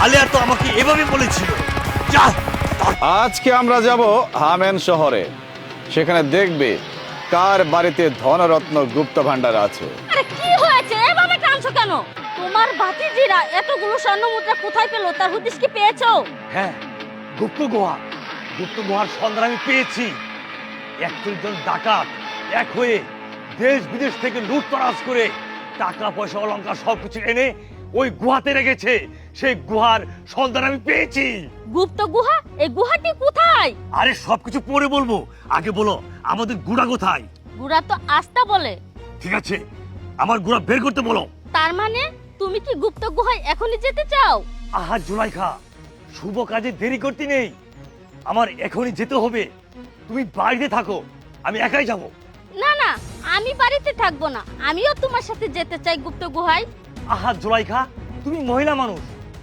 আলেয়া তো আমাকে এভাবে বলেছিল। যা। আজকে আমরা যাব হামেন শহরে। সেখানে দেখবে কার বাড়িতে ধনরত্ন গুপ্ত ভান্ডার আছে। আরে কি হয়েছে, এভাবে টানছো কেন? তোমার ভাতিজিরা এতগুলো স্বর্ণ মুদ্রা কোথায় পেলো তার হদিস কি পেয়েছো? হ্যাঁ, গুপ্ত গুহার সন্ধান আমি পেয়েছি। 41 জন ডাকাত এক হয়ে দেশ বিদেশ থেকে লুটতরাজ করে টাকা পয়সা অলংকার সবকিছু এনে ওই গুহাতে রেখেছে। সেই গুহার সন্ধান আমি পেয়েছি। গুপ্ত গুহা? এই গুহাটি কোথায়? আরে সবকিছু পরে বলবো, আগে বলো আমাদের গুড়া কোথায়? গুড়া তো আস্তা বলে। ঠিক আছে, আমার গুড়া বের করতে বলো। তার মানে তুমি কি গুপ্ত গুহায় এখনই যেতে চাও? আহা জুলাইখা, শুভ কাজে দেরি করতে নেই, আমার এখনই যেতে হবে। তুমি বাড়িতে থাকো, আমি একাই যাব। না না, আমি বাড়িতে থাকবো না, আমিও তোমার সাথে যেতে চাই গুপ্ত গুহায়। আহা জুলাইখা, তুমি মহিলা মানুষ,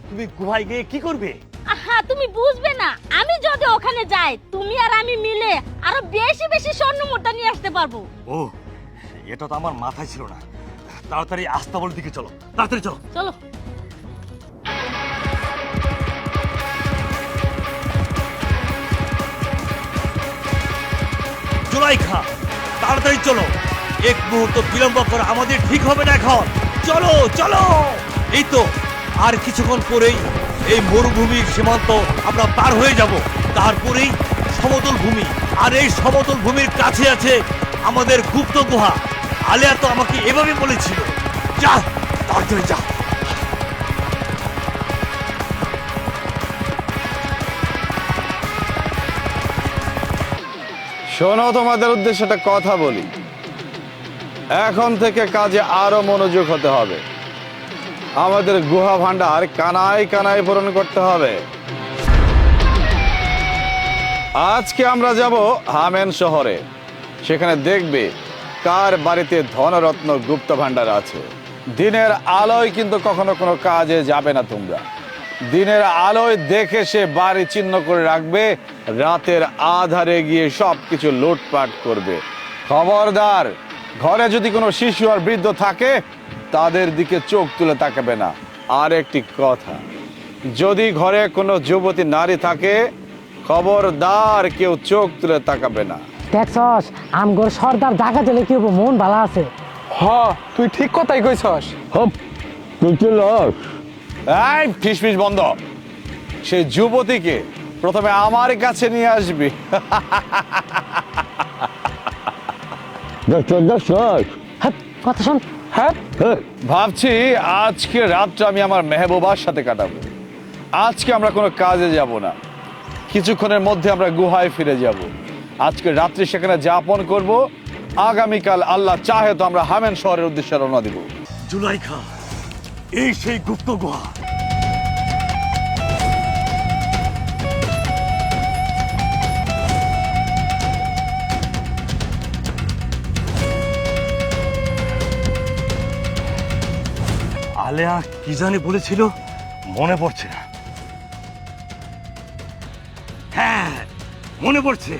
তুমি গুহায় গিয়ে কি করবে? আহা, তুমি বুঝবে না, আমি যদি ওখানে যাই তুমি আর আমি মিলে আরো বেশি বেশি স্বর্ণ মুদ্রা নিয়ে আসতে পারবো। ও, এটা তো আমার মাথায় ছিল না। তাড়াতাড়ি আস্তাবল দিকে চলো, তাড়াতাড়ি চলো। চলো। জুলাইখা, তাড়াতাড়ি চলো, এক মুহূর্ত বিলম্ব করা আমাদের ঠিক হবে না এখন। চলো চলো। এই তো আর কিছুক্ষণ পরেই এই মরুভূমির সীমান্ত আমরা পার হয়ে যাব। তারপরেই সমতল ভূমি, আর এই সমতল ভূমির কাছে আছে আমাদের গুপ্ত গুহা। আলেয়া তো আমাকে এভাবে বলেছিল। যা, তাড়াতাড়ি যা। শোনো, তোমাদের উদ্দেশ্যে একটা কথা বলি। এখন থেকে কাজে আরো মনোযোগ হতে হবে। আমাদের গুহা ভান্ডার কানায় কানায় পূরণ করতে হবে। আজকে আমরা যাব হামেন শহরে। সেখানে দেখবে কার বাড়িতে ধনরত্ন গুপ্ত ভান্ডার আছে। দিনের আলোয় কিন্তু কখনো কোনো কাজে যাবে না তোমরা। দিনের আলোয় দেখে সে বাড়ি চিহ্ন করে রাখবে, রাতের আধারে গিয়ে সবকিছু লুটপাট করবে। খবরদার, ঘরে যদি কোনো শিশু আর বৃদ্ধ থাকে তাদের দিকে চোখ তুলে তাকাবে না। আর একটি কথা, যদি ঘরে কোনো যুবতী নারী থাকে খবরদার কেউ চোখ তুলে তাকাবে না। দেখছস আমগর সর্দার ঢাকা জেলে কি হবো, মন ভালো আছে। হ, তুই ঠিক কথাই কইছস। এই ফিসফিস বন্ধ। সেই যুবতীকে প্রথমে আমার কাছে নিয়ে আসবি। হ্যাঁ, কথা শোন। হ্যাঁ, ভাবছি আজকে রাতটা আমি আমার মেহবুবার সাথে কাটাবো। আজকে আমরা কোনো কাজে যাব না, কিছুক্ষণের মধ্যে আমরা গুহায় ফিরে যাব। আজকে রাত্রি সেখানে যাপন করব। আগামীকাল আল্লাহ চাহে তো আমরা হামেন শহরের উদ্দেশ্যে রওনা দিব। জুলাইখা, এই সেই গুপ্ত গুহা। আলেয়া কি জানি বলেছিল, মনে পড়ছে না। হ্যাঁ, মনে পড়ছে।